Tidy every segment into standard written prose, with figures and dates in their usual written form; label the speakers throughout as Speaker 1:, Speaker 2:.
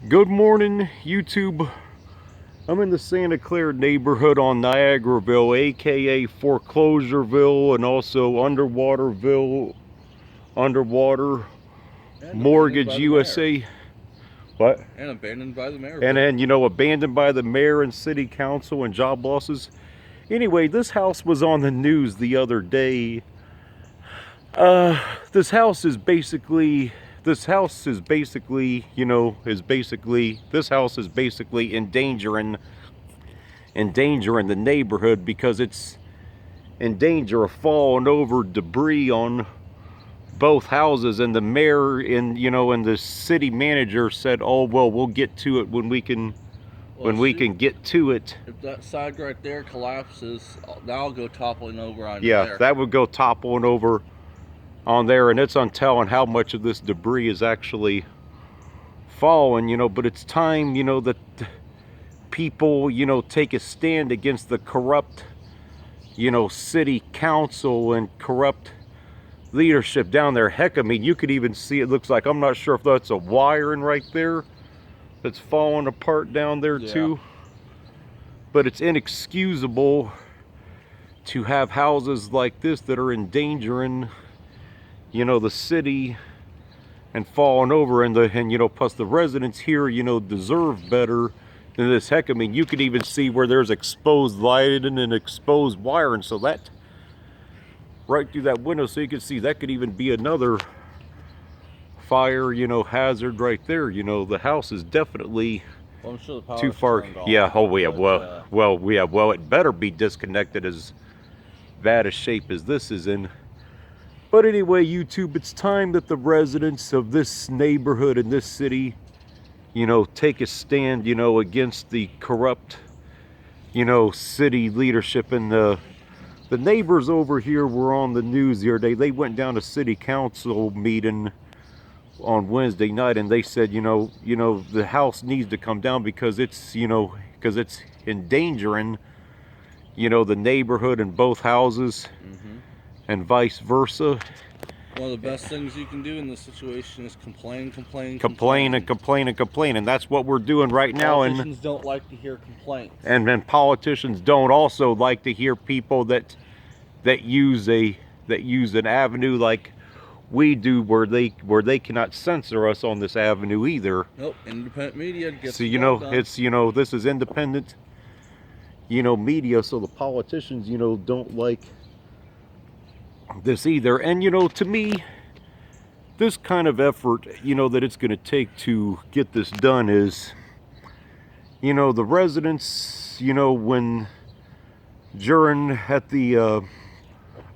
Speaker 1: Good morning, YouTube. I'm in the Santa Clara neighborhood on Niagaraville, aka Foreclosureville, and also Underwater
Speaker 2: And
Speaker 1: Mortgage
Speaker 2: abandoned by the
Speaker 1: USA.
Speaker 2: mayor.
Speaker 1: What?
Speaker 2: And abandoned by the mayor.
Speaker 1: And then, abandoned by the mayor and city council and job losses. Anyway, this house was on the news the other day. This house is basically endangering the neighborhood because it's in danger of falling over debris on both houses. And the mayor and the city manager said, "Oh well, we'll get to it when we can get to it."
Speaker 2: If that side right there collapses, that'll go toppling over on there.
Speaker 1: Yeah, that would go toppling over on there, and it's untelling how much of this debris is actually falling, but it's time, that people, take a stand against the corrupt, city council and corrupt leadership down there. Heck, I mean, you could even see, it looks like, I'm not sure if that's a wiring right there that's falling apart down there too. But it's inexcusable to have houses like this that are endangering the city and falling over, and plus the residents here deserve better than this. Heck, I mean, you could even see where there's exposed lighting and exposed wiring, so that right through that window, so you can see that could even be another fire hazard right there. The house is definitely
Speaker 2: I'm sure the power's
Speaker 1: too far.
Speaker 2: turned off,
Speaker 1: Yeah, oh yeah,
Speaker 2: but,
Speaker 1: well it better be disconnected, as bad a shape as this is in. But anyway, YouTube, it's time that the residents of this neighborhood and this city, take a stand, against the corrupt, city leadership. And the neighbors over here were on the news the other day. They went down to city council meeting on Wednesday night, and they said, the house needs to come down because it's, it's endangering, the neighborhood and both houses. And vice versa.
Speaker 2: One of the best things you can do in this situation is complain.
Speaker 1: And that's what we're doing right now.
Speaker 2: Politicians don't like to hear complaints.
Speaker 1: And then politicians don't also like to hear people that use an avenue like we do, where they cannot censor us on this avenue either.
Speaker 2: Nope, independent media gets.
Speaker 1: So
Speaker 2: done.
Speaker 1: it's this is independent media, so the politicians don't like this either. And to me, this kind of effort that it's going to take to get this done is the residents when during at the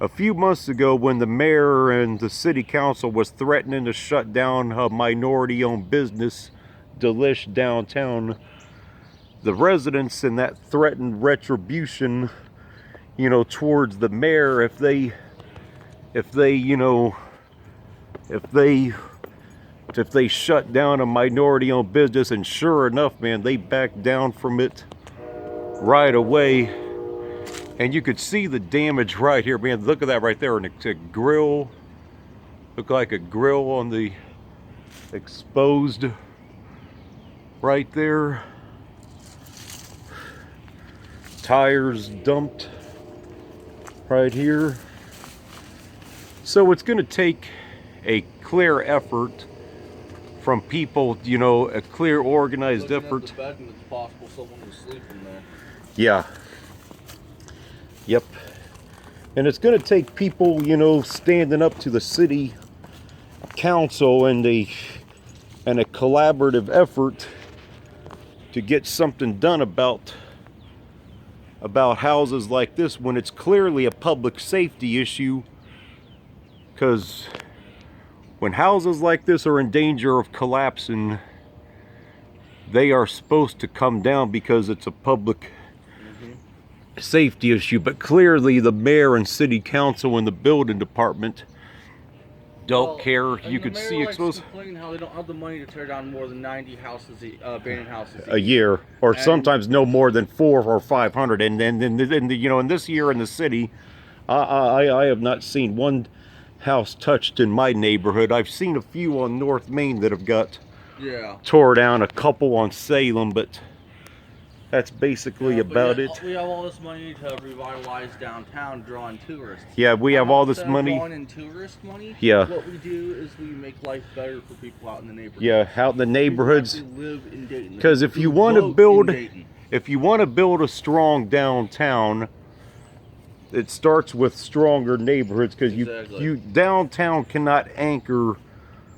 Speaker 1: a few months ago, when the mayor and the city council was threatening to shut down a minority-owned business, Delish downtown, the residents in that threatened retribution towards the mayor if they shut down a minority-owned business. And sure enough, man, they backed down from it right away. And you could see the damage right here, man. Look at that right there. And it's a grill. Look like a grill on the exposed right there. Tires dumped right here. So it's going to take a clear effort from people, a clear, organized effort.
Speaker 2: At the bed, and it's possible someone was sleeping there.
Speaker 1: Yeah. Yep. And it's going to take people, standing up to the city council and a collaborative effort to get something done about houses like this, when it's clearly a public safety issue. Because when houses like this are in danger of collapsing, they are supposed to come down because it's a public safety issue. But clearly the mayor and city council and the building department don't care. You could see exposed.
Speaker 2: Complaining how they don't have the money to tear down more than 90 houses, abandoned houses
Speaker 1: a year, or sometimes no more than 400 or 500. And then in this year in the city, I have not seen one house touched in my neighborhood. I've seen a few on North Main that have got
Speaker 2: Yeah.
Speaker 1: tore down a couple on Salem, but that's basically
Speaker 2: Yeah, but
Speaker 1: about
Speaker 2: yet,
Speaker 1: it.
Speaker 2: we have all this money to revitalize downtown, drawing tourists.
Speaker 1: Yeah, we have all this
Speaker 2: Instead of
Speaker 1: money.
Speaker 2: drawing in tourist money.
Speaker 1: Yeah.
Speaker 2: What we do is we make life better for people out in the neighborhood.
Speaker 1: Yeah, out in the neighborhoods.
Speaker 2: People actually live in Dayton.
Speaker 1: Because if you want to build a strong downtown, it starts with stronger neighborhoods. Because you downtown cannot anchor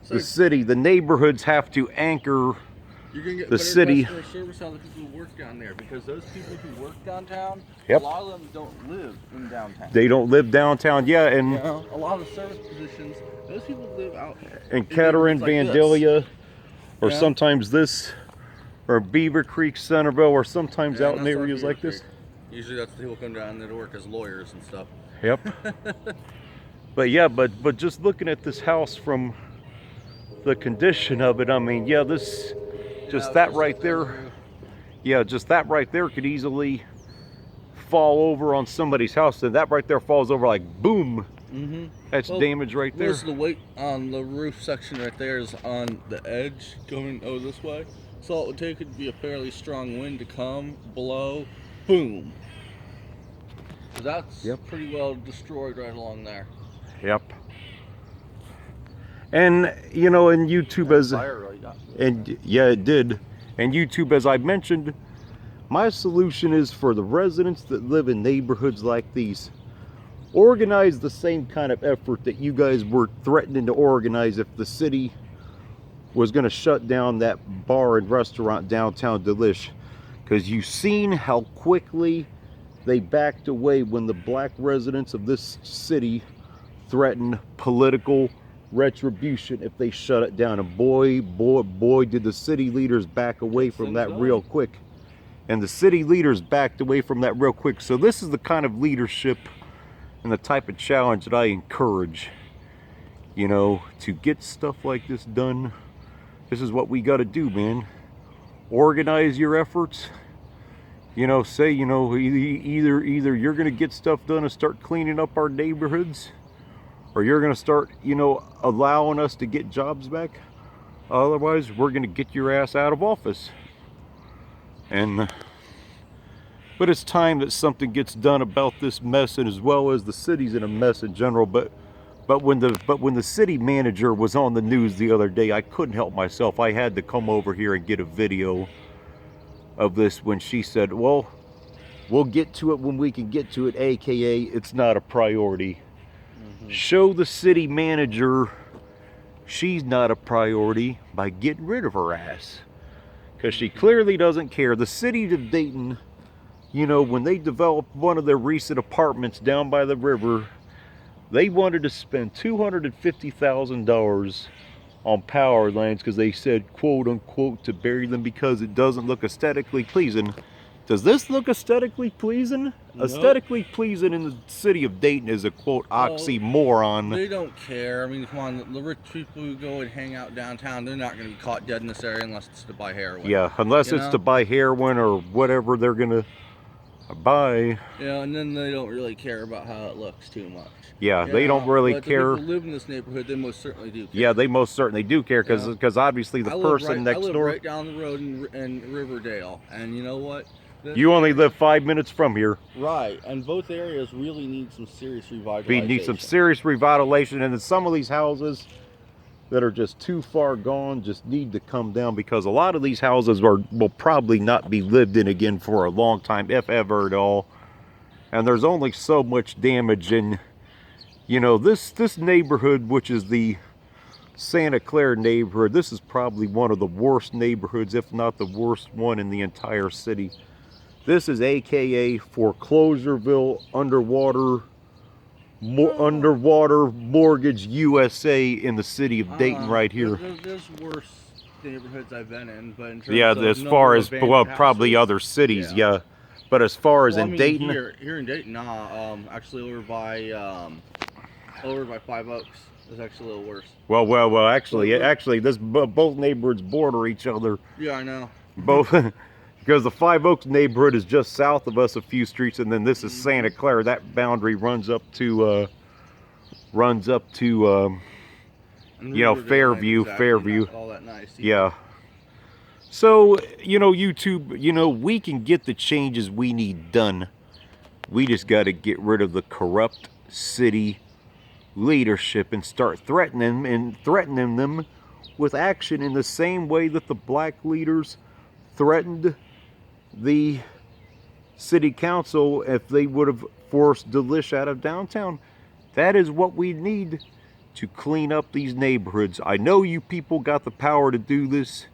Speaker 1: the city. The neighborhoods have to anchor.
Speaker 2: You're gonna get
Speaker 1: the city.
Speaker 2: customer service out of the people who work down there, because those people who work downtown,
Speaker 1: Yep.
Speaker 2: a lot of them don't live in downtown.
Speaker 1: They don't live downtown, yeah, and
Speaker 2: You know, a lot of service positions, those people live out
Speaker 1: in Kettering,
Speaker 2: like
Speaker 1: Vandalia, or
Speaker 2: Yeah.
Speaker 1: sometimes this, or Beaver Creek, Centerville, or sometimes
Speaker 2: Yeah,
Speaker 1: out in
Speaker 2: that's our
Speaker 1: areas
Speaker 2: Beaver
Speaker 1: like this.
Speaker 2: Creek. Usually that's the people come down there to work as lawyers and stuff.
Speaker 1: Yep. But yeah, but just looking at this house from the condition of it, I mean, yeah, this. Just that right there, yeah, just that right there could easily fall over on somebody's house. And that right there falls over like boom.
Speaker 2: Mm-hmm.
Speaker 1: That's damage right there.
Speaker 2: Most of the weight on the roof section right there is on the edge going over this way. So all it would take would be a fairly strong wind to come, blow, boom. So that's pretty well destroyed right along there.
Speaker 1: Yep. And you know, in YouTube, as and yeah, it did. And YouTube, as I mentioned, my solution is for the residents that live in neighborhoods like these, organize the same kind of effort that you guys were threatening to organize if the city was going to shut down that bar and restaurant downtown Delish. Because you've seen how quickly they backed away when the black residents of this city threatened political retribution if they shut it down. And boy, did the city leaders back away from that real quick. And the city leaders backed away from that real quick. So this is the kind of leadership and the type of challenge that I encourage, you know, to get stuff like this done. This is what we got to do, man. Organize your efforts. You know, say, you know, either you're going to get stuff done and start cleaning up our neighborhoods, or you're going to start, you know, allowing us to get jobs back. Otherwise, we're going to get your ass out of office. And but it's time that something gets done about this mess, and as well as the city's in a mess in general. But when the city manager was on the news the other day, I couldn't help myself. I had to come over here and get a video of this when she said, well, we'll get to it when we can get to it, aka it's not a priority. Show the city manager she's not a priority by getting rid of her ass, because she clearly doesn't care. The city of Dayton, you know, when they developed one of their recent apartments down by the river, they wanted to spend $250,000 on power lines because they said, quote unquote, to bury them because it doesn't look aesthetically pleasing. Does this look aesthetically pleasing? No. Aesthetically pleasing in the city of Dayton is a quote oxymoron.
Speaker 2: They don't care. I mean, come on, the rich people who go and hang out downtown, they're not going to be caught dead in this area unless it's to buy heroin.
Speaker 1: Yeah, unless it's to buy heroin or whatever they're going to buy.
Speaker 2: Yeah, and then they don't really care about how it looks too much.
Speaker 1: Yeah, they don't really care.
Speaker 2: The people who live in this neighborhood, they most certainly do care.
Speaker 1: Yeah, they most certainly do care, because obviously the person next door.
Speaker 2: I live right down the road in Riverdale, and you know what?
Speaker 1: You only live 5 minutes from here.
Speaker 2: Right, and both areas really need some serious revitalization. We
Speaker 1: need some serious revitalization, and then some of these houses that are just too far gone just need to come down, because a lot of these houses will probably not be lived in again for a long time, if ever at all. And there's only so much damage. And you know, this neighborhood, which is the Santa Clara neighborhood, this is probably one of the worst neighborhoods, if not the worst one in the entire city. This is AKA Foreclosureville, underwater mortgage USA in the city of Dayton right here.
Speaker 2: There's worse neighborhoods I've been in, but in terms of
Speaker 1: as far as probably other cities, yeah. But as far as in Dayton,
Speaker 2: here in Dayton, actually over by 5 Oaks is actually a little worse.
Speaker 1: Well, actually, this both neighborhoods border each other.
Speaker 2: Yeah, I know.
Speaker 1: Both. Because the 5 Oaks neighborhood is just south of us a few streets, and then this is Santa Clara. That boundary runs up to you know, Fairview.
Speaker 2: All that nice.
Speaker 1: Yeah. So, YouTube, we can get the changes we need done. We just got to get rid of the corrupt city leadership and start threatening them with action in the same way that the black leaders threatened the city council if they would have forced Delish out of downtown. That is what we need to clean up these neighborhoods. I know you people got the power to do this.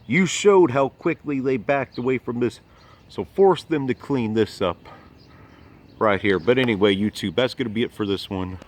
Speaker 1: You showed how quickly they backed away from this. So force them to clean this up right here. But anyway, YouTube, that's going to be it for this one.